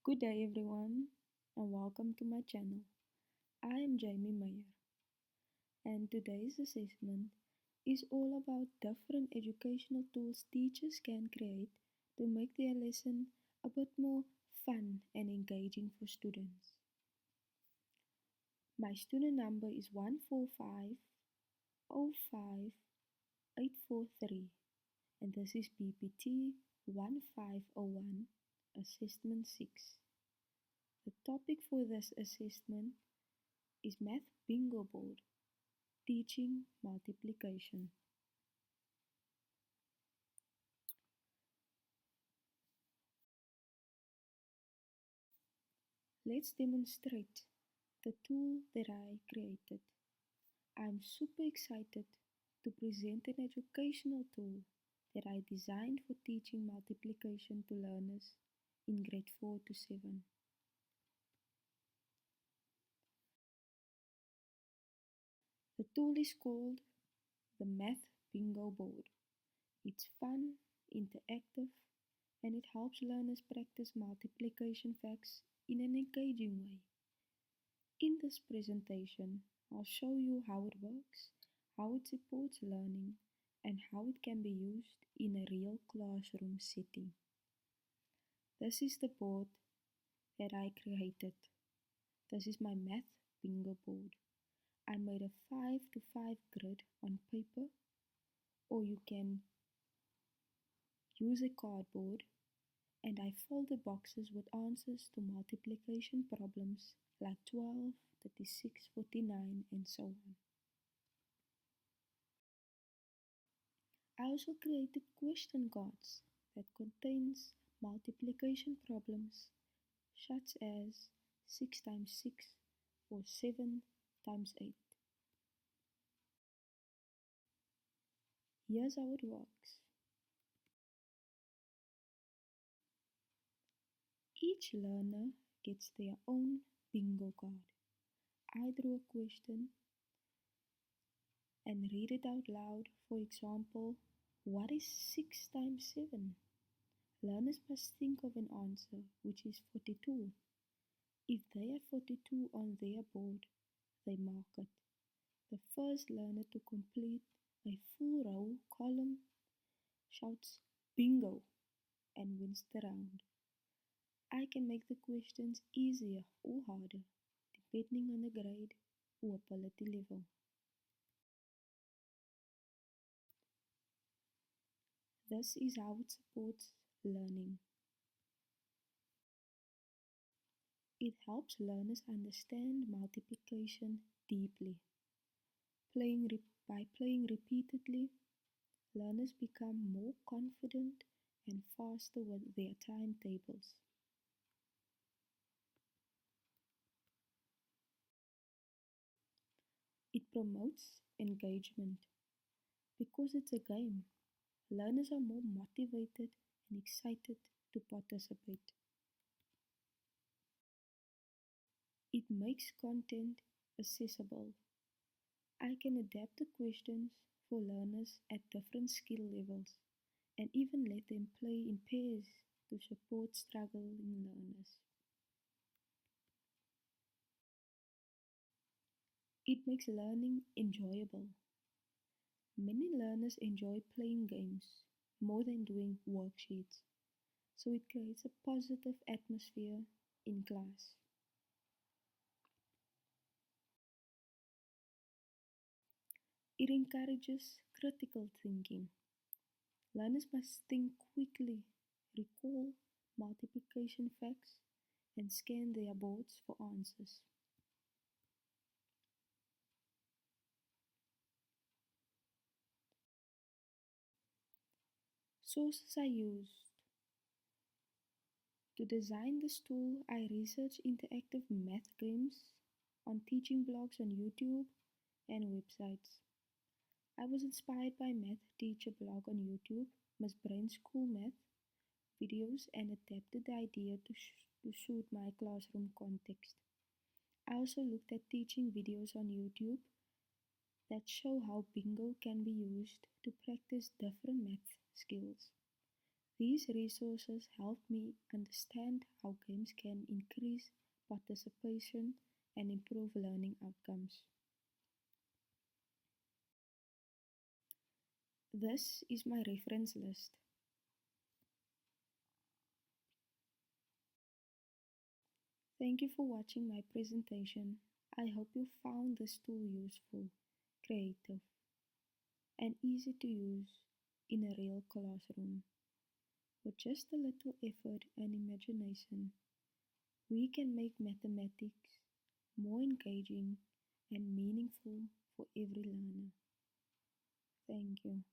Good day, everyone, and welcome to my channel. I am Jamie Meyer, and today's assessment is all about different educational tools teachers can create to make their lesson a bit more fun and engaging for students. My student number is 145058843, and this is BPT 1501, Assessment 6. The topic for this assessment is Math Bingo Board, teaching multiplication. Let's demonstrate the tool that I created. I'm super excited to present an educational tool that I designed for teaching multiplication to learners in grade 4 to 7. The tool is called the Math Bingo Board. It's fun, interactive, and it helps learners practice multiplication facts in an engaging way. In this presentation, I'll show you how it works, how it supports learning, and how it can be used in a real classroom setting. This is the board that I created. This is my math bingo board. I made a 5 to 5 grid on paper, or you can use a cardboard, and I filled the boxes with answers to multiplication problems like 12, 36, 49, and so on. I also created question cards that contains multiplication problems such as 6 times 6 or 7 times 8. Here's how it works. Each learner gets their own bingo card. I draw a question and read it out loud. For example, what is 6 times 7? Learners must think of an answer, which is 42. If they have 42 on their board, they mark it. The first learner to complete a full row column shouts bingo and wins the round. I can make the questions easier or harder depending on the grade or ability level. This is how it supports learning. It helps learners understand multiplication deeply. By playing repeatedly, learners become more confident and faster with their timetables. It promotes engagement. Because it's a game, learners are more motivated and excited to participate. It makes content accessible. I can adapt the questions for learners at different skill levels and even let them play in pairs to support struggling learners. It makes learning enjoyable. Many learners enjoy playing games more than doing worksheets, so it creates a positive atmosphere in class. It encourages critical thinking. Learners must think quickly, recall multiplication facts, and scan their boards for answers. Sources I used. To design this tool, I researched interactive math games on teaching blogs on YouTube and websites. I was inspired by math teacher blog on YouTube, Miss Brain's Cool Math videos, and adapted the idea to suit my classroom context. I also looked at teaching videos on YouTube that show how bingo can be used to practice different math skills. These resources helped me understand how games can increase participation and improve learning outcomes. This is my reference list. Thank you for watching my presentation. I hope you found this tool useful, creative, and easy to use in a real classroom. With just a little effort and imagination, we can make mathematics more engaging and meaningful for every learner. Thank you.